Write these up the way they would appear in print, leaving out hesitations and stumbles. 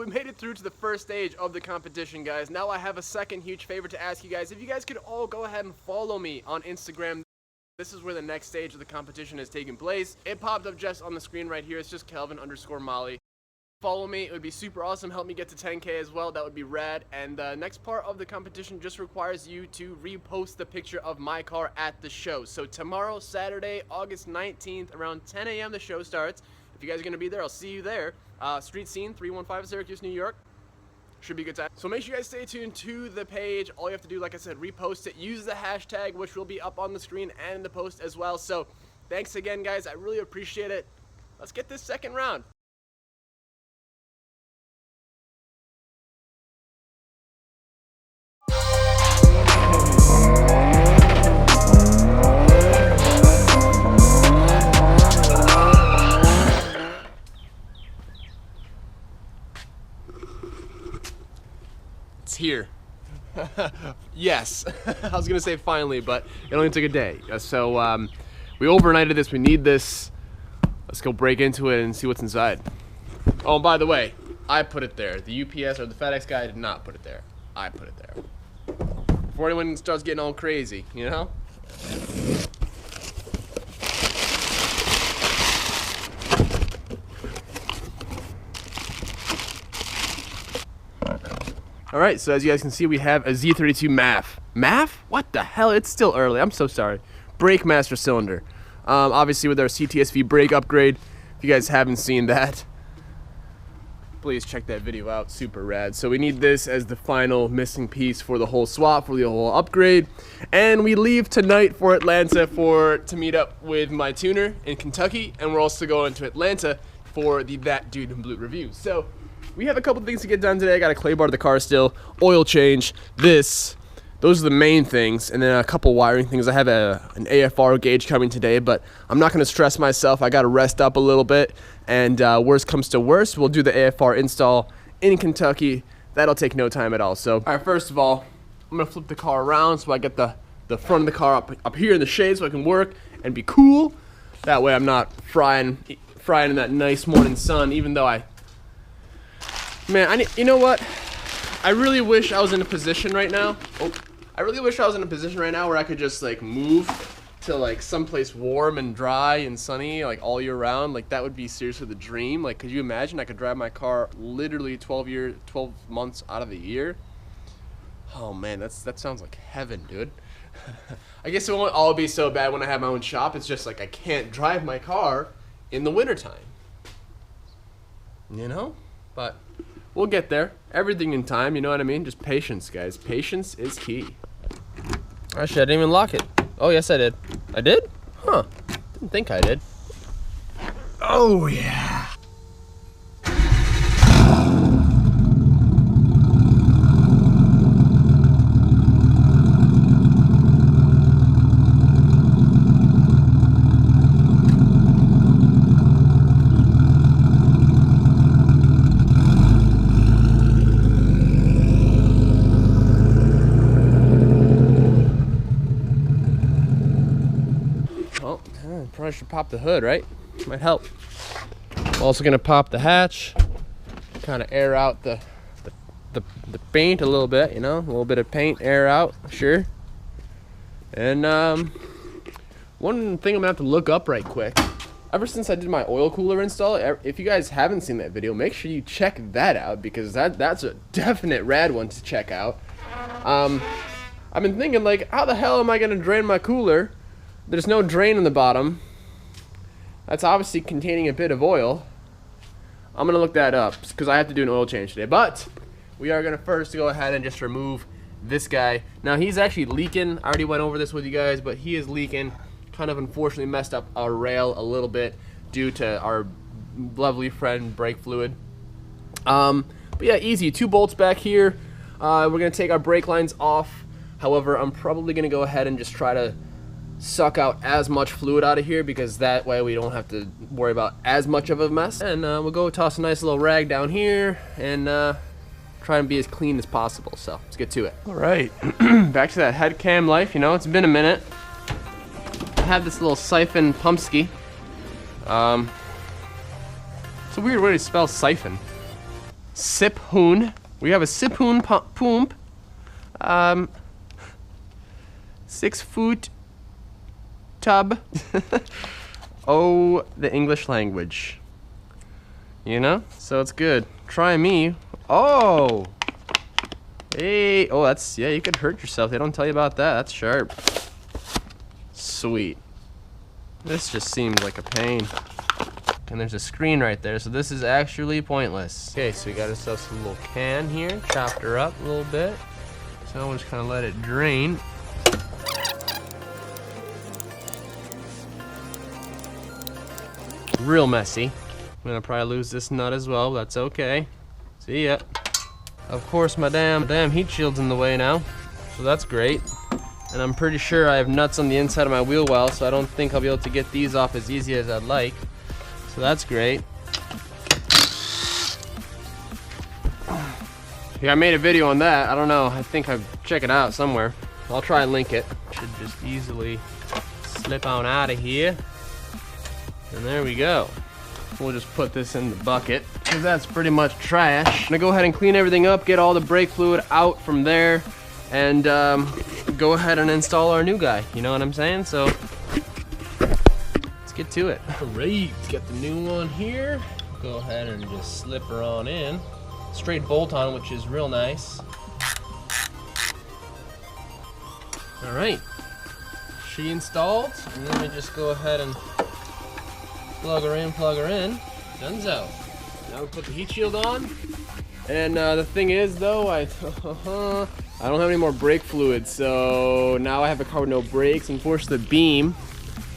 we made it through to the first stage of the competition, guys. Now I have a second huge favor to ask you guys. If you guys could all go ahead and follow me on Instagram. This is where the next stage of the competition is taking place. It popped up just on the screen right here. It's just Kelvin_Molly. Follow me. It would be super awesome. Help me get to 10K as well. That would be rad. And the next part of the competition just requires you to repost the picture of my car at the show. So tomorrow, Saturday, August 19th, around 10 a.m. the show starts. If you guys are going to be there, I'll see you there. Street Scene, 315 Syracuse, New York. Should be a good time. So make sure you guys stay tuned to the page. All you have to do, like I said, repost it. Use the hashtag, which will be up on the screen and in the post as well. So thanks again, guys. I really appreciate it. Let's get this second round. Here. Yes. I was gonna say finally, but it only took a day. So we overnighted this. We need this. Let's go break into it and see what's inside. Oh, and by the way, I put it there. The UPS or the FedEx guy did not put it there. I put it there. Before anyone starts getting all crazy, you know? Alright, so as you guys can see, we have a Z32 MAF. MAF? What the hell? It's still early. I'm so sorry. Brake master cylinder. Obviously with our CTSV brake upgrade. If you guys haven't seen that, please check that video out. Super rad. So we need this as the final missing piece for the whole swap, for the whole upgrade. And we leave tonight for Atlanta to meet up with my tuner in Kentucky. And we're also going to Atlanta for the That Dude in Blue review. So we have a couple things to get done today. I got a clay bar to the car still, oil change, this. Those are the main things, and then a couple wiring things. I have an AFR gauge coming today, but I'm not going to stress myself. I got to rest up a little bit, and worst comes to worst, we'll do the AFR install in Kentucky. That'll take no time at all. So, all right, first of all, I'm going to flip the car around so I get the front of the car up here in the shade so I can work and be cool. That way I'm not frying in that nice morning sun, even though Man, you know what? I really wish I was in a position right now. I really wish I was in a position right now where I could just like move to like someplace warm and dry and sunny like all year round. Like that would be seriously the dream. Like, could you imagine I could drive my car literally 12 months out of the year? Oh man, that sounds like heaven, dude. I guess it won't all be so bad when I have my own shop. It's just like I can't drive my car in the wintertime. You know? But we'll get there. Everything in time, you know what I mean? Just patience, guys. Patience is key. Actually, I didn't even lock it. Oh, yes, I did. I did? Huh. Didn't think I did. Oh, yeah. Probably should pop the hood, right? Might help. I'm also gonna pop the hatch, kind of air out the paint a little bit, you know, a little bit of paint, air out, sure. And one thing I'm gonna have to look up right quick. Ever since I did my oil cooler install, if you guys haven't seen that video, make sure you check that out because that's a definite rad one to check out. I've been thinking like, how the hell am I gonna drain my cooler? There's no drain in the bottom. That's obviously containing a bit of oil. I'm gonna look that up because I have to do an oil change today. But we are gonna first go ahead and just remove this guy. Now he's actually leaking. I already went over this with you guys, but he is leaking. Kind of unfortunately messed up our rail a little bit due to our lovely friend brake fluid. But yeah, easy. 2 bolts back here. We're gonna take our brake lines off. However, I'm probably gonna go ahead and just try to suck out as much fluid out of here because that way we don't have to worry about as much of a mess. And we'll go toss a nice little rag down here and try and be as clean as possible. So let's get to it. All right, back to that head cam life. You know, it's been a minute. I have this little siphon pumpski. It's a weird way to spell siphon. Siphoon. We have a Siphoon pump. 6-foot tub. Oh, the English language. You know? So it's good. Try me. Oh! Hey! Oh, that's, yeah, you could hurt yourself. They don't tell you about that. That's sharp. Sweet. This just seems like a pain. And there's a screen right there, so this is actually pointless. Okay, so we got ourselves a little can here. Chopped her up a little bit. So we'll just kind of let it drain. Real messy. I'm gonna probably lose this nut as well, but that's okay. See ya. Of course, my damn heat shield's in the way now, so that's great. And I'm pretty sure I have nuts on the inside of my wheel well, so I don't think I'll be able to get these off as easy as I'd like. So that's great. Yeah, I made a video on that. I don't know. I think I've check it out somewhere. I'll try and link it. Should just easily slip on out of here. And there we go. We'll just put this in the bucket because that's pretty much trash. I'm gonna go ahead and clean everything up, get all the brake fluid out from there, and go ahead and install our new guy. You know what I'm saying? So let's get to it. All right, let's get the new one here. Go ahead and just slip her on in. Straight bolt on, which is real nice. All right, she installed, and then we just go ahead and plug her in, Dunzo. Now we put the heat shield on. And the thing is though, I don't have any more brake fluid, so now I have a car with no brakes. Unfortunately, the beam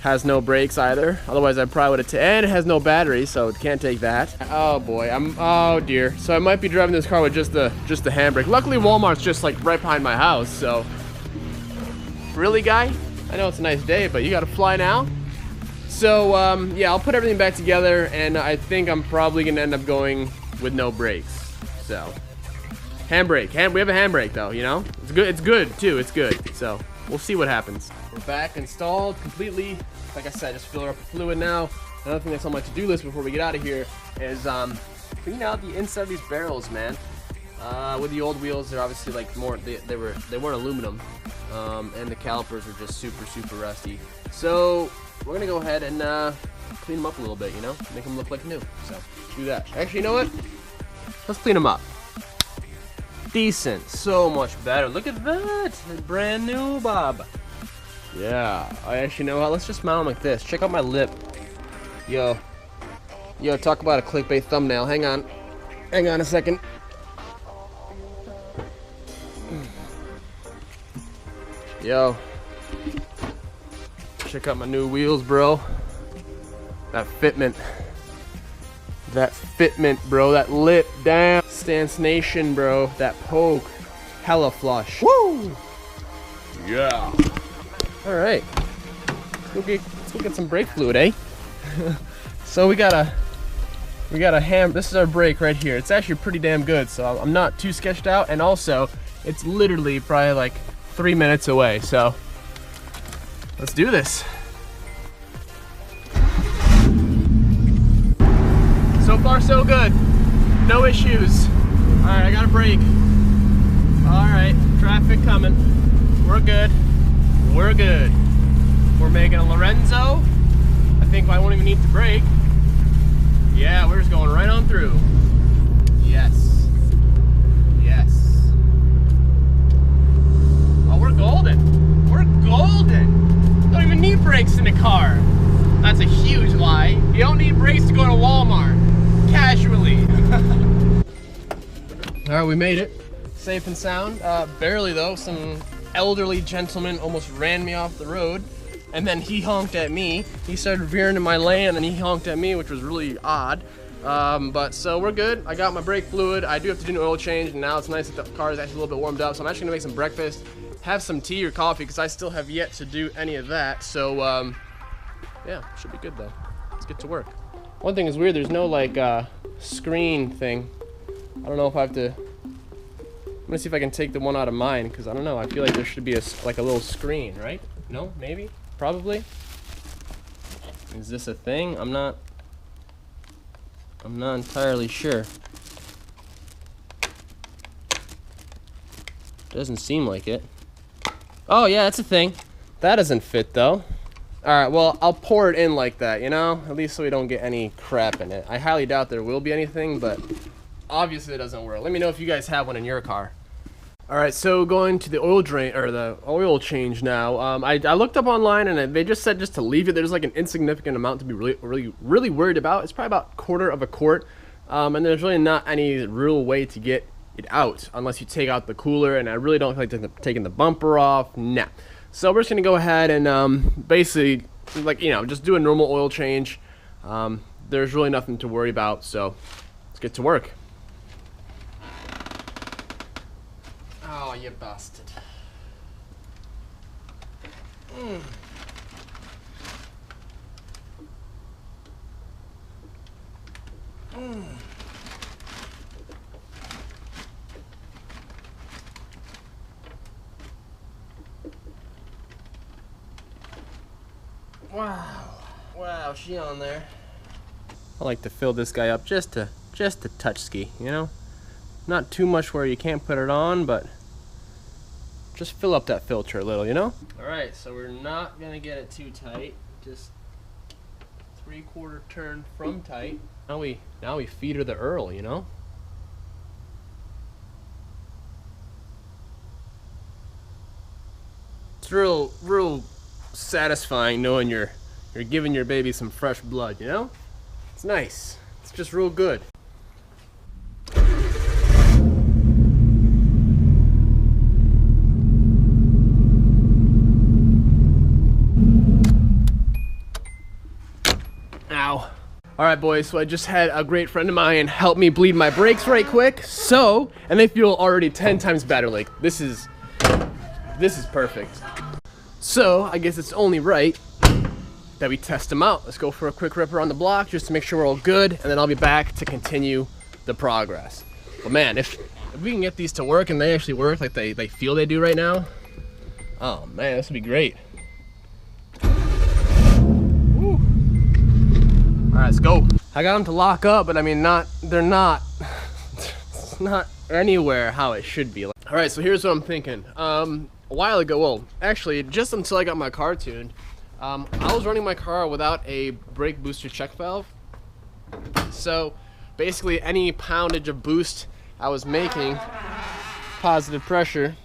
has no brakes either. Otherwise I probably would have and it has no battery, so it can't take that. Oh boy, oh dear. So I might be driving this car with just the handbrake. Luckily Walmart's just like right behind my house, so. Really, guy? I know it's a nice day, but you gotta fly now. So yeah, I'll put everything back together, and I think I'm probably gonna end up going with no brakes. So, handbrake. We have a handbrake though, you know? It's good. It's good too. It's good. So we'll see what happens. We're back installed completely. Like I said, just fill her up with fluid now. Another thing that's on my to-do list before we get out of here is clean out the inside of these barrels, man. With the old wheels, they're obviously like more. They weren't aluminum, and the calipers are just super rusty. So we're gonna go ahead and clean them up a little bit, you know, make them look like new. So do that. Actually, you know what? Let's clean them up. Decent, so much better. Look at that, brand new, Bob. Yeah, I actually know how. Let's just mount them like this. Check out my lip. Yo, talk about a clickbait thumbnail. Hang on a second. Yo, check out my new wheels, bro. That fitment, bro. That lip, damn. Stance Nation, bro. That poke, hella flush. Woo! Yeah. All right. Let's go get some brake fluid, eh? So we got a this is our brake right here. It's actually pretty damn good, so I'm not too sketched out, and also it's literally probably like 3 minutes away, so let's do this. So far so good, no issues. All right, I got a brake. All right, traffic coming. We're good. We're making a Lorenzo. I think I won't even need to brake. Yeah, we're just going right on through. Yes. Oh, we're golden. Don't even need brakes in the car. That's a huge lie. You don't need brakes to go to Walmart. Casually. All right, we made it. Safe and sound. Barely though. Some elderly gentleman almost ran me off the road, and then he honked at me. He started veering in my lane, and he honked at me, which was really odd. But so we're good. I got my brake fluid. I do have to do an oil change, and now it's nice that the car is actually a little bit warmed up. So I'm actually gonna make some breakfast, have some tea or coffee, because I still have yet to do any of that. So yeah, should be good though. Let's get to work. One thing is weird. There's no like screen thing. I don't know if I have to. I'm gonna see if I can take the one out of mine, because I don't know. I feel like there should be like a little screen, right? No, maybe, probably. Is this a thing? I'm not entirely sure. Doesn't seem like it. Oh yeah, that's a thing. That doesn't fit though. Alright, well, I'll pour it in like that, you know? At least so we don't get any crap in it. I highly doubt there will be anything, but obviously it doesn't work. Let me know if you guys have one in your car. Alright, so going to the oil drain, or the oil change now. I looked up online and they just said just to leave it. There's like an insignificant amount to be really worried about. It's probably about a quarter of a quart. And there's really not any real way to get it out unless you take out the cooler, and I really don't feel like taking the bumper off. Nah. So we're just gonna go ahead and basically, like, you know, just do a normal oil change. There's really nothing to worry about, so let's get to work. Oh, you bastard. Wow, she on there. I like to fill this guy up just a touch ski, you know? Not too much where you can't put it on, but just fill up that filter a little, you know? Alright, so we're not gonna get it too tight. Just 3/4 turn from tight. Now we feed her the Earl, you know? It's real satisfying knowing you're giving your baby some fresh blood, you know? It's nice. It's just real good. Ow. Alright boys, so I just had a great friend of mine help me bleed my brakes right quick. So, and they feel already 10 times better. Like, this is perfect. So, I guess it's only right that we test them out. Let's go for a quick rip around the block just to make sure we're all good, and then I'll be back to continue the progress. But man, if we can get these to work and they actually work like they feel they do right now, oh man, this would be great. Woo. All right, let's go. I got them to lock up, but I mean, they're not it's not anywhere how it should be. All right, so here's what I'm thinking. A while ago, well, actually, just until I got my car tuned, I was running my car without a brake booster check valve. So basically any poundage of boost I was making, positive pressure,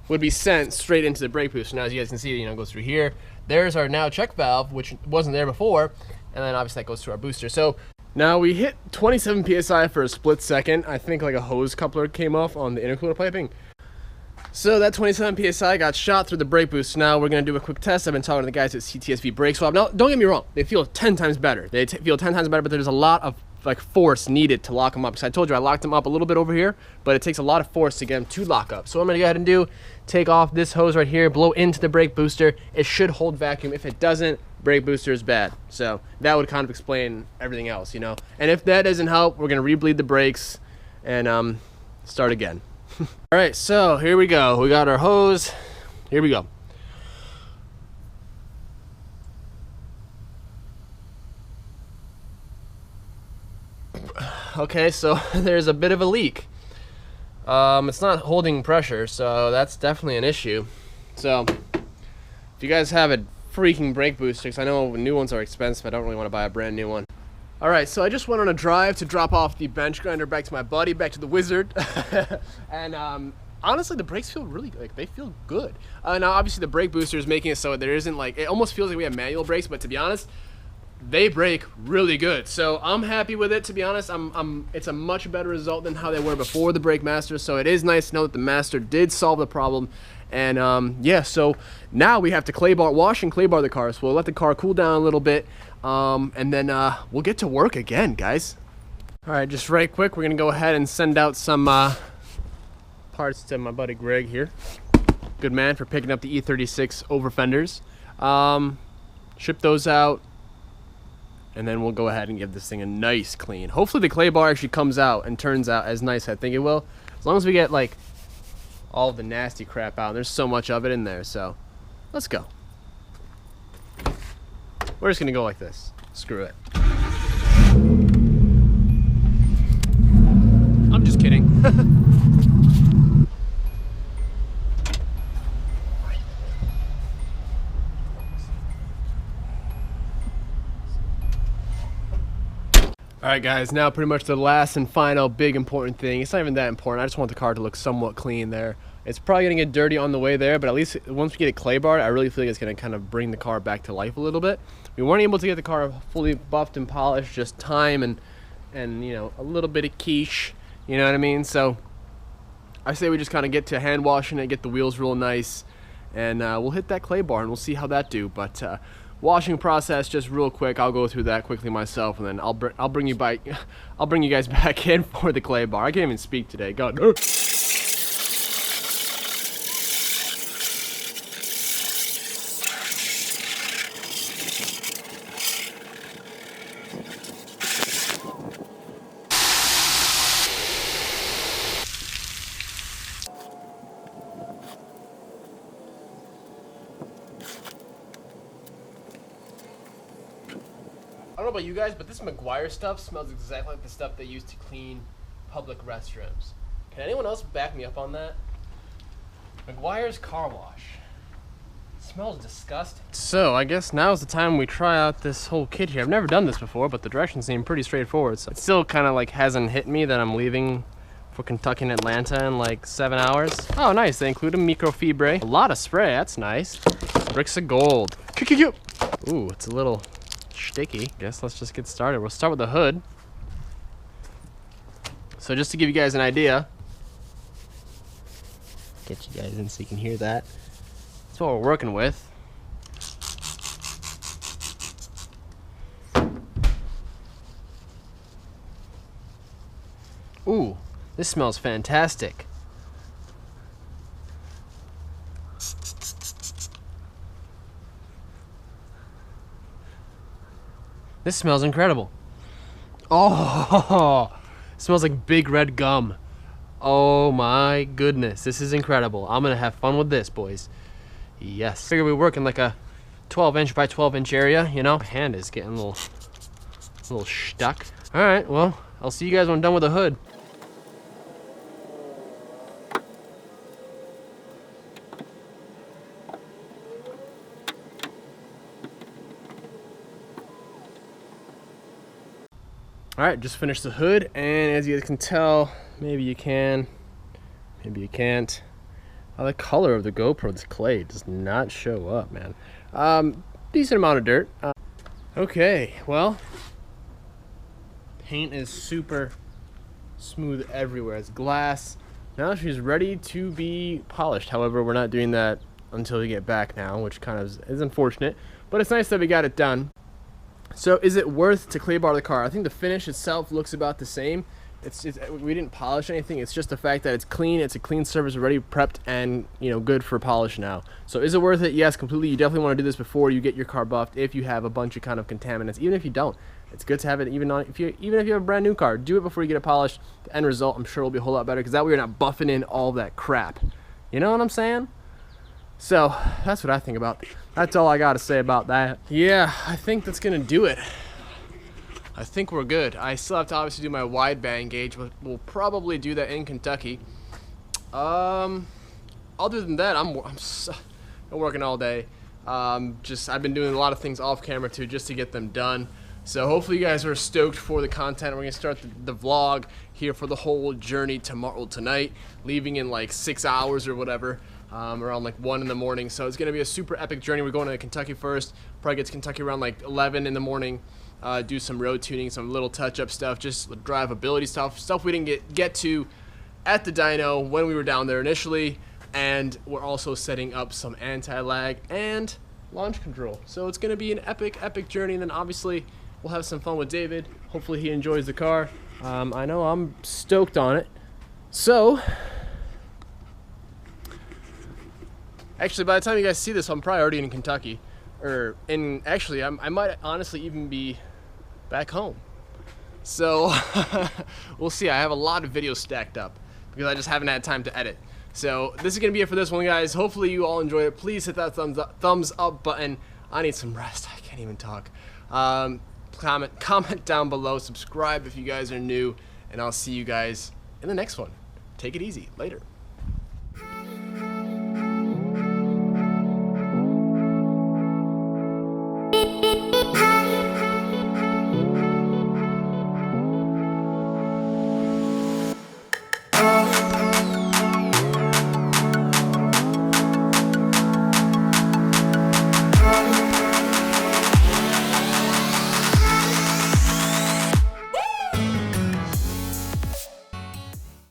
would be sent straight into the brake booster. Now as you guys can see, you know, it goes through here. There's our now check valve, which wasn't there before, and then obviously that goes to our booster. So now we hit 27 psi for a split second. I think like a hose coupler came off on the intercooler piping. So that 27 psi got shot through the brake boost. Now we're going to do a quick test. I've been talking to the guys at CTSV Brake Swap. Now, don't get me wrong. They feel 10 times better. They feel 10 times better, but there's a lot of like force needed to lock them up. Because I told you I locked them up a little bit over here, but it takes a lot of force to get them to lock up. So what I'm going to go ahead and do, take off this hose right here, blow into the brake booster. It should hold vacuum. If it doesn't, brake booster is bad. So that would kind of explain everything else, you know. And if that doesn't help, we're going to rebleed the brakes and start again. All right, so here we go. We got our hose. Here we go. Okay, so there's a bit of a leak. It's not holding pressure, so that's definitely an issue. So if you guys have a freaking brake booster, because I know new ones are expensive, I don't really want to buy a brand new one. Alright, so I just went on a drive to drop off the bench grinder back to my buddy, back to the wizard. And honestly, the brakes feel really, like, they feel good. Now obviously the brake booster is making it so there isn't, like, it almost feels like we have manual brakes, but to be honest, they brake really good. So I'm happy with it, to be honest. It's a much better result than how they were before the Brake Master, so it is nice to know that the Master did solve the problem. And yeah, so now we have to wash and clay bar the car, so we'll let the car cool down a little bit. And then we'll get to work again, guys. All right, just right quick, we're gonna go ahead and send out some parts to my buddy Greg here. Good man for picking up the E36 over fenders. Ship those out, and then we'll go ahead and give this thing a nice clean. Hopefully the clay bar actually comes out and turns out as nice as I think it will. As long as we get like all the nasty crap out. There's so much of it in there, so let's go. We're just gonna go like this. Screw it. I'm just kidding. Alright guys, now pretty much the last and final big important thing. It's not even that important, I just want the car to look somewhat clean there. It's probably going to get dirty on the way there, but at least once we get it clay barred, I really feel like it's going to kind of bring the car back to life a little bit. We weren't able to get the car fully buffed and polished, just time and you know, a little bit of quiche, you know what I mean? So I say we just kind of get to hand washing it, get the wheels real nice, and we'll hit that clay bar and we'll see how that do. But washing process, just real quick, I'll go through that quickly myself, and then I'll bring you guys back in for the clay bar. I can't even speak today. God. I don't know about you guys, but this McGuire stuff smells exactly like the stuff they use to clean public restrooms. Can anyone else back me up on that? McGuire's car wash. It smells disgusting. So I guess now's the time we try out this whole kit here. I've never done this before, but the directions seem pretty straightforward. So it still kind of like hasn't hit me that I'm leaving for Kentucky and Atlanta in like 7 hours. Oh nice, they include a microfibre. A lot of spray, that's nice. Bricks of gold. Ooh, it's a little sticky. Guess let's just get started. We'll start with the hood. So just to give you guys an idea, get you guys in so you can hear that. That's what we're working with. Ooh, this smells fantastic. This smells incredible. Oh, it smells like big red gum. Oh my goodness, this is incredible. I'm gonna have fun with this, boys. Yes. Figure we work in like a 12-inch by 12-inch area, you know? My hand is getting a little stuck. All right, well, I'll see you guys when I'm done with the hood. Alright, just finished the hood, and as you guys can tell, maybe you can, maybe you can't. The color of the GoPro, this clay, does not show up, man. Decent amount of dirt. Okay, well, paint is super smooth everywhere. It's glass. Now she's ready to be polished. However, we're not doing that until we get back now, which kind of is unfortunate, but it's nice that we got it done. So is it worth to clay bar the car? I think the finish itself looks about the same. We didn't polish anything. It's just the fact that it's clean. It's a clean surface, already prepped and, you know, good for polish now. So is it worth it? Yes, completely. You definitely want to do this before you get your car buffed. If you have a bunch of kind of contaminants, even if you don't, it's good to have it. Even if you have a brand new car, do it before you get it polished. The end result, I'm sure, will be a whole lot better because that way you're not buffing in all that crap. You know what I'm saying? So that's what I think about. That's all I got to say about that. Yeah, I think that's gonna do it. I think we're good. I still have to obviously do my wideband gauge, but we'll probably do that in Kentucky. Other than that, I'm working all day. I've been doing a lot of things off camera too, just to get them done. So hopefully you guys are stoked for the content. We're gonna start the vlog here for the whole journey tonight, leaving in like 6 hours or whatever. Around like 1 in the morning. So it's gonna be a super epic journey. We're going to Kentucky first. Probably get to Kentucky around like 11 in the morning. Do some road tuning, some little touch-up stuff, just drivability stuff we didn't get to at the dyno when we were down there initially. And we're also setting up some anti-lag and launch control. So it's gonna be an epic journey. And then obviously we'll have some fun with David. Hopefully he enjoys the car. I know I'm stoked on it. So actually, by the time you guys see this, I'm probably already in Kentucky. Actually, I might honestly even be back home. So, we'll see. I have a lot of videos stacked up because I just haven't had time to edit. So, this is going to be it for this one, guys. Hopefully, you all enjoyed it. Please hit that thumbs up button. I need some rest. I can't even talk. Comment down below. Subscribe if you guys are new. And I'll see you guys in the next one. Take it easy. Later.